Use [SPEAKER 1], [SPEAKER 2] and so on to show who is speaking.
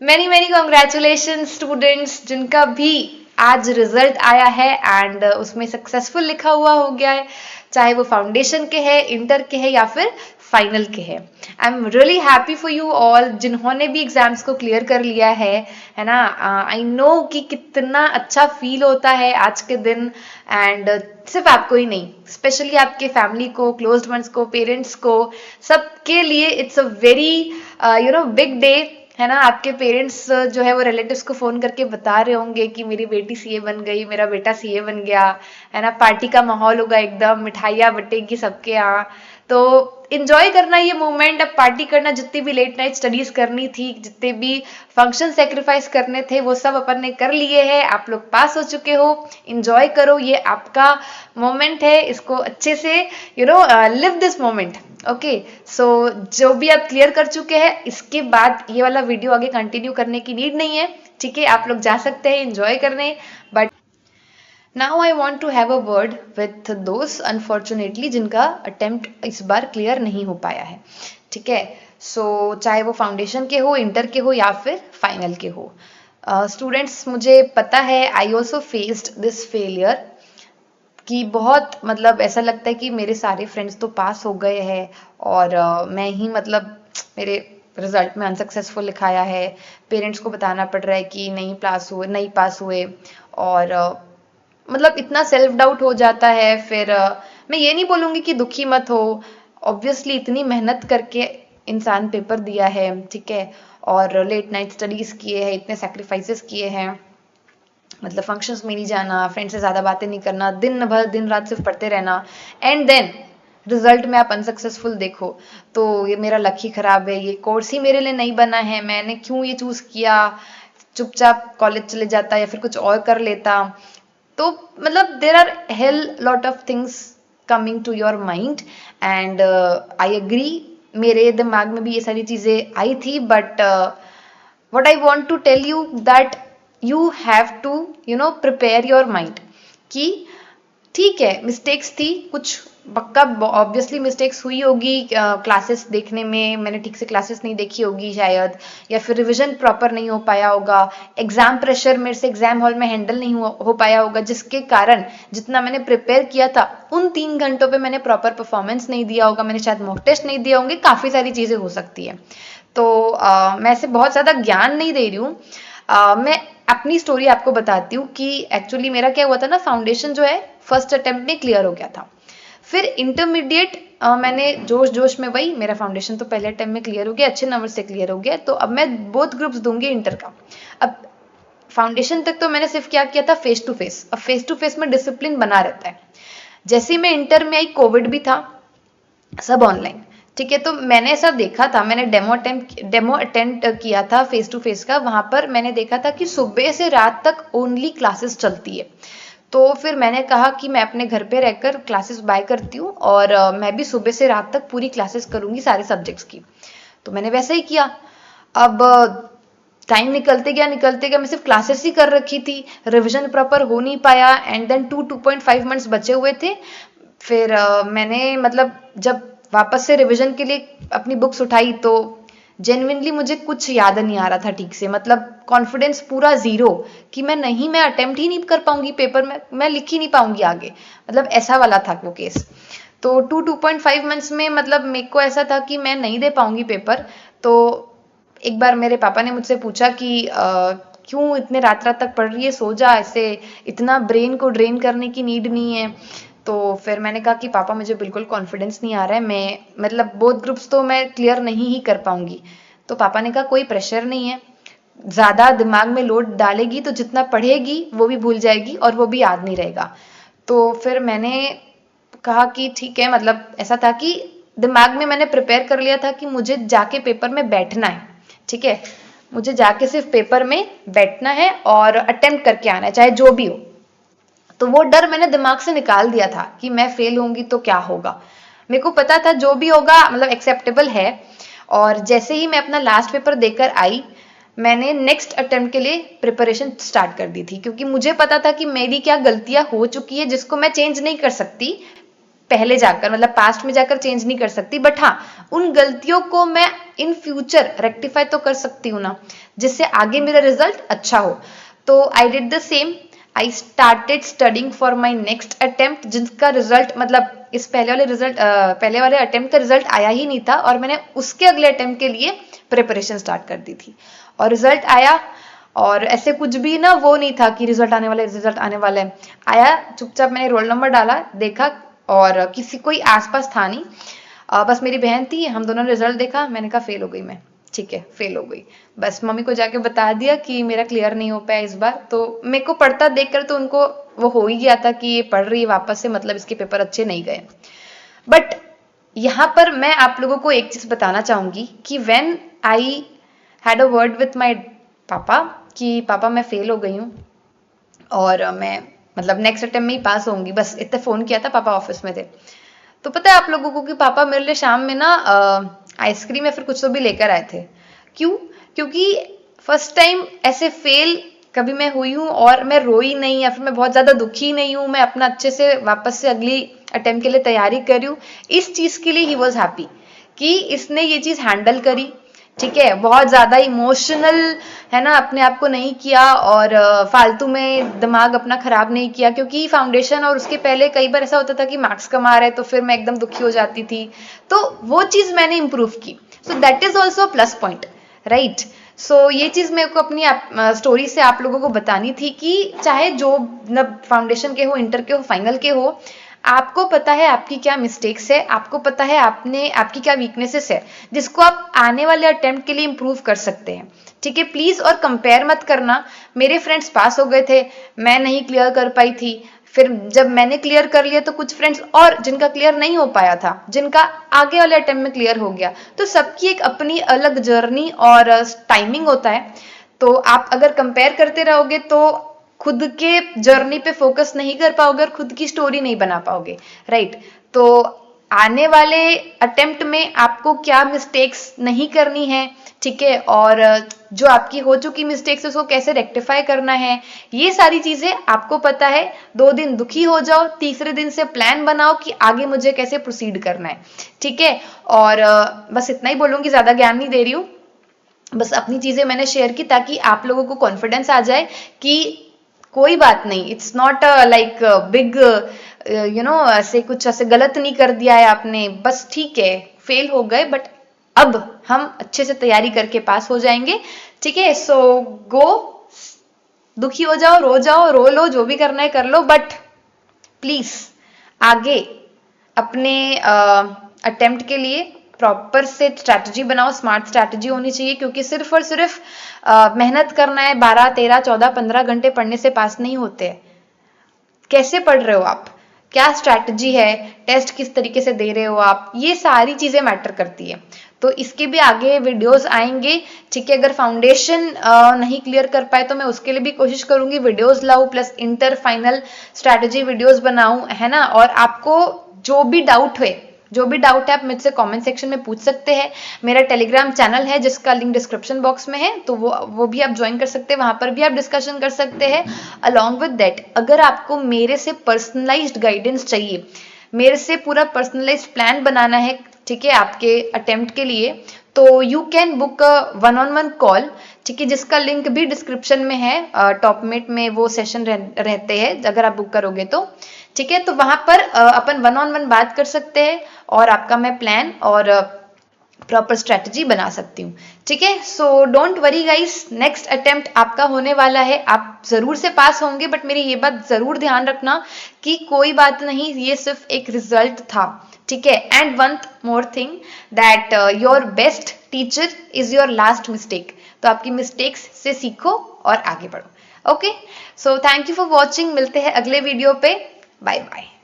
[SPEAKER 1] Many many congratulation students जिनका भी आज रिजल्ट आया है एंड उसमें सक्सेसफुल लिखा हुआ हो गया है, चाहे वो फाउंडेशन के है, इंटर के है या फिर फाइनल के है। I am really happy for you all जिन्होंने भी एग्जाम्स को क्लियर कर लिया है ना। आई नो कि कितना अच्छा फील होता है आज के दिन। एंड सिर्फ आपको ही नहीं, स्पेशली आपके फैमिली को, क्लोज्ड वंस को, पेरेंट्स को, सबके लिए it's a very big day, है ना। आपके पेरेंट्स जो है वो रिलेटिव्स को फोन करके बता रहे होंगे कि मेरी बेटी सीए बन गई, मेरा बेटा सीए बन गया, है ना। पार्टी का माहौल होगा, एकदम मिठाइयाँ बटेगी सबके यहाँ। तो इंजॉय करना ये मोमेंट, अब पार्टी करना, जितनी भी लेट नाइट स्टडीज करनी थी, जितने भी फंक्शन सेक्रीफाइस करने थे, वो सब अपन ने कर लिए हैं। आप लोग पास हो चुके हो, इंजॉय करो, ये आपका मोमेंट है, इसको अच्छे से लिव दिस मोमेंट। ओके, सो जो भी आप क्लियर कर चुके हैं, इसके बाद ये वाला वीडियो आगे कंटिन्यू करने की नीड नहीं है, ठीक है। आप लोग जा सकते हैं एंजॉय करने, but now I want to have a word with दोस्त अनफॉर्चुनेटली जिनका अटेम्प्ट इस बार क्लियर नहीं हो पाया है, ठीक है। सो चाहे वो फाउंडेशन के हो, इंटर के हो या फिर फाइनल के हो। स्टूडेंट्स मुझे पता है, I also faced this failure कि बहुत मतलब ऐसा लगता है कि मेरे सारे फ्रेंड्स तो पास हो गए हैं और मैं ही मतलब मेरे रिजल्ट में अनसक्सेसफुल लिखाया है। पेरेंट्स को बताना पड़ रहा है कि नहीं पास हुए। और मतलब इतना सेल्फ डाउट हो जाता है। फिर मैं ये नहीं बोलूँगी कि दुखी मत हो, ऑब्वियसली इतनी मेहनत करके इंसान पेपर दिया है, ठीक है, और लेट नाइट स्टडीज किए हैं, इतने सेक्रीफाइसेस किए हैं, मतलब फंक्शंस में नहीं जाना, फ्रेंड से ज़्यादा बातें नहीं करना, दिन भर दिन रात सिर्फ पढ़ते रहना, एंड देन रिजल्ट में आप अनसक्सेसफुल देखो, तो ये मेरा लक ही खराब है, ये कोर्स ही मेरे लिए नहीं बना है, मैंने क्यों ये चूज़ किया, चुपचाप कॉलेज चले जाता या फिर कुछ और कर लेता। तो मतलब there are hell lot of things coming to your mind and I agree, मेरे दिमाग में भी ये सारी चीज़ें आई थी, but what I want to tell you that you have to prepare your mind कि ठीक है मिस्टेक्स थी कुछ, पक्का ऑब्वियसली मिस्टेक्स हुई होगी, क्लासेस देखने में मैंने ठीक से क्लासेस नहीं देखी होगी शायद, या फिर रिवीजन प्रॉपर नहीं हो पाया होगा, एग्जाम प्रेशर मेरे से एग्जाम हॉल में हैंडल नहीं हो पाया होगा, जिसके कारण जितना मैंने प्रिपेयर किया था उन 3 घंटों पे मैंने प्रॉपर परफॉर्मेंस नहीं दिया होगा, मैंने शायद मॉक टेस्ट नहीं दिए होंगे, काफ़ी सारी चीज़ें हो सकती है। तो मैं ऐसे बहुत ज़्यादा ज्ञान नहीं दे रही हूँ, मैं अपनी स्टोरी आपको बताती हूँ कि एक्चुअली मेरा क्या हुआ था ना, फाउंडेशन जो है फर्स्ट अटेम्प्ट में क्लियर हो गया था। फिर इंटरमीडिएट मैंने जोश जोश में, वही मेरा फाउंडेशन तो पहले अटेम्प्ट में क्लियर हो गया, अच्छे नंबर से क्लियर हो गया, तो अब मैं बोथ ग्रुप्स दूंगी इंटर का। अब फाउंडेशन तक तो मैंने सिर्फ क्या किया था, फेस टू फेस। अब फेस टू फेस में डिसिप्लिन बना रहता है। जैसे ही मैं इंटर में आई, कोविड भी था, सब ऑनलाइन, ठीक है। तो मैंने ऐसा देखा था, मैंने डेमो अटेम्प्ट किया था फेस टू फेस का, वहां पर मैंने देखा था कि सुबह से रात तक ओनली क्लासेस चलती है। तो फिर मैंने कहा कि मैं अपने घर पे रहकर क्लासेस बाय करती हूँ और मैं भी सुबह से रात तक पूरी क्लासेस करूंगी सारे सब्जेक्ट्स की। तो मैंने वैसे ही किया। अब टाइम निकलते गया, मैं सिर्फ क्लासेस ही कर रखी थी, रिवीजन प्रॉपर हो नहीं पाया, एंड देन 2.5 मंथ्स बचे हुए थे। फिर मैंने मतलब जब वापस से रिवीजन के लिए अपनी बुक्स उठाई तो जेन्युइनली मुझे कुछ याद नहीं आ रहा था ठीक से, मतलब कॉन्फिडेंस पूरा जीरो कि मैं अटेम्प्ट ही नहीं कर पाऊंगी पेपर में, मैं लिख ही नहीं पाऊंगी आगे, मतलब ऐसा वाला था वो केस। तो 2.5 मंथ्स में मतलब मेरे को ऐसा था कि मैं नहीं दे पाऊंगी पेपर। तो एक बार मेरे पापा ने मुझसे पूछा कि क्यों इतने रात रात तक पढ़ रही है, सो जा, ऐसे इतना ब्रेन को ड्रेन करने की नीड नहीं है। तो फिर मैंने कहा कि पापा मुझे बिल्कुल कॉन्फिडेंस नहीं आ रहा है, मैं मतलब बोथ ग्रुप्स तो मैं क्लियर नहीं ही कर पाऊंगी। तो पापा ने कहा कोई प्रेशर नहीं है, ज़्यादा दिमाग में लोड डालेगी तो जितना पढ़ेगी वो भी भूल जाएगी और वो भी याद नहीं रहेगा। तो फिर मैंने कहा कि ठीक है, मतलब ऐसा था कि दिमाग में मैंने प्रिपेयर कर लिया था कि मुझे जाके पेपर में बैठना है, ठीक है, मुझे जाके सिर्फ पेपर में बैठना है और अटेम्प्ट करके आना है चाहे जो भी हो। तो वो डर मैंने दिमाग से निकाल दिया था कि मैं फेल होंगी तो क्या होगा, मेरे को पता था जो भी होगा मतलब एक्सेप्टेबल है। और जैसे ही मैं अपना लास्ट पेपर देकर आई, मैंने नेक्स्ट अटेम्प्ट के लिए प्रिपरेशन स्टार्ट कर दी थी, क्योंकि मुझे पता था कि मेरी क्या गलतियां हो चुकी है जिसको मैं चेंज नहीं कर सकती। पहले जाकर, मतलब पास्ट में जाकर चेंज नहीं कर सकती, बट हाँ उन गलतियों को मैं इन फ्यूचर रेक्टिफाई तो कर सकती हूँ ना, जिससे आगे मेरा रिजल्ट अच्छा हो। तो I did the same, I started studying for my next attempt, जिसका रिजल्ट मतलब इस पहले वाले अटेम्प्ट का रिजल्ट आया ही नहीं था, और मैंने उसके अगले अटेम्प्ट के लिए प्रिपरेशन स्टार्ट कर दी थी, और रिजल्ट आया। और ऐसे कुछ भी ना वो नहीं था कि रिजल्ट आने वाला है, आया। चुपचाप मैंने रोल नंबर डाला, देखा, और किसी कोई आसपास था नहीं, बस मेरी बहन थी, हम दोनों ने रिजल्ट देखा, मैंने कहा फेल हो गई मैं, ठीक है फेल हो गई। बस मम्मी को जाके बता दिया कि मेरा क्लियर नहीं हो पाया इस बार। तो मेरे को पढ़ता देखकर तो उनको वो हो ही गया था कि ये पढ़ रही है वापस से, मतलब इसके पेपर अच्छे नहीं गए। बट यहाँ पर मैं आप लोगों को एक चीज बताना चाहूंगी कि when I had a word with my पापा कि पापा मैं फेल हो गई हूँ और मैं मतलब नेक्स्ट अटेम्प्ट में ही पास होंगी, बस इतना फोन किया था, पापा ऑफिस में थे। तो पता है आप लोगों को कि पापा मेरे लिए शाम में ना आइसक्रीम या फिर कुछ तो भी लेकर आए थे। क्यों? क्योंकि फर्स्ट टाइम ऐसे फेल कभी मैं हुई हूँ और मैं रोई नहीं या फिर मैं बहुत ज्यादा दुखी नहीं हूँ, मैं अपना अच्छे से वापस से अगली अटेम्प्ट के लिए तैयारी कर रही हूँ। इस चीज के लिए ही वॉज हैप्पी कि इसने ये चीज हैंडल करी, ठीक है, बहुत ज्यादा इमोशनल है ना, अपने आप को नहीं किया और फालतू में दिमाग अपना खराब नहीं किया। क्योंकि फाउंडेशन और उसके पहले कई बार ऐसा होता था कि मार्क्स कम आ रहे तो फिर मैं एकदम दुखी हो जाती थी, तो वो चीज मैंने इंप्रूव की। So that is also plus point, right. So ये चीज मेरे को अपनी स्टोरी से आप लोगों को बतानी थी कि चाहे जो मतलब फाउंडेशन के हो, इंटर के हो, फाइनल के हो, आपको पता है आपकी क्या मिस्टेक्स है, आपको पता है आपकी क्या वीकनेसेस है, जिसको आप आने वाले अटेम्प्ट के लिए इंप्रूव कर सकते हैं, ठीक है। प्लीज और कंपेयर मत करना। मेरे फ्रेंड्स पास हो गए थे, मैं नहीं क्लियर कर पाई थी, फिर जब मैंने क्लियर कर लिया तो कुछ फ्रेंड्स और जिनका क्लियर नहीं हो पाया था, जिनका आगे वाले अटेम्प्ट में क्लियर हो गया। तो सबकी एक अपनी अलग जर्नी और टाइमिंग होता है। तो आप अगर कंपेयर करते रहोगे तो खुद के जर्नी पे फोकस नहीं कर पाओगे और खुद की स्टोरी नहीं बना पाओगे, राइट। तो आने वाले अटेम्प्ट में आपको क्या मिस्टेक्स नहीं करनी है, ठीक है, और जो आपकी हो चुकी मिस्टेक्स है उसको कैसे रेक्टिफाई करना है, ये सारी चीजें आपको पता है। 2 दिन दुखी हो जाओ, तीसरे दिन से प्लान बनाओ कि आगे मुझे कैसे प्रोसीड करना है, ठीक है। और बस इतना ही बोलूंगी, ज्यादा ज्ञान नहीं दे रही हूँ, बस अपनी चीजें मैंने शेयर की ताकि आप लोगों को कॉन्फिडेंस आ जाए कि कोई बात नहीं, इट्स नॉट लाइक बिग ऐसे कुछ ऐसे गलत नहीं कर दिया है आपने, बस ठीक है फेल हो गए, बट अब हम अच्छे से तैयारी करके पास हो जाएंगे, ठीक है। सो गो, दुखी हो जाओ, रो लो, जो भी करना है कर लो, बट प्लीज आगे अपने अटेम्प्ट के लिए प्रॉपर से स्ट्रैटेजी बनाओ, स्मार्ट स्ट्रैटेजी होनी चाहिए। क्योंकि सिर्फ और सिर्फ मेहनत करना है, 12, 13, 14, 15 घंटे पढ़ने से पास नहीं होते। कैसे पढ़ रहे हो आप, क्या स्ट्रैटेजी है, टेस्ट किस तरीके से दे रहे हो आप, ये सारी चीजें मैटर करती है। तो इसके भी आगे वीडियोस आएंगे, ठीक है। अगर फाउंडेशन नहीं क्लियर कर पाए तो मैं उसके लिए भी कोशिश करूंगी, वीडियोस लाऊं, plus inter final strategy videos बनाऊं, है ना। और आपको जो भी डाउट है आप मुझसे कमेंट सेक्शन में पूछ सकते हैं। मेरा टेलीग्राम चैनल है जिसका लिंक डिस्क्रिप्शन बॉक्स में है, तो वो भी आप ज्वाइन कर सकते हैं, वहां पर भी आप डिस्कशन कर सकते हैं। अलॉन्ग विद दैट, अगर आपको मेरे से पर्सनलाइज्ड गाइडेंस चाहिए, मेरे से पूरा पर्सनलाइज्ड प्लान बनाना है, ठीक है, आपके अटेम्प्ट के लिए, तो you can book a 1-on-1 call, ठीक है, जिसका लिंक भी डिस्क्रिप्शन में है। टॉपमेट में वो सेशन रहते हैं अगर आप बुक करोगे तो, ठीक है। तो वहां पर अपन 1-on-1 बात कर सकते हैं और आपका मैं प्लान और प्रॉपर स्ट्रेटजी बना सकती हूँ, ठीक है। So don't worry guys, next attempt आपका होने वाला है, आप जरूर से पास होंगे, बट मेरी ये बात जरूर ध्यान रखना कि कोई बात नहीं, ये सिर्फ एक रिजल्ट था, ठीक है। And one more thing, that your best teacher is your last mistake. तो आपकी मिस्टेक्स से सीखो और आगे बढ़ो, okay. So thank you for watching, मिलते हैं अगले वीडियो पे, बाय बाय।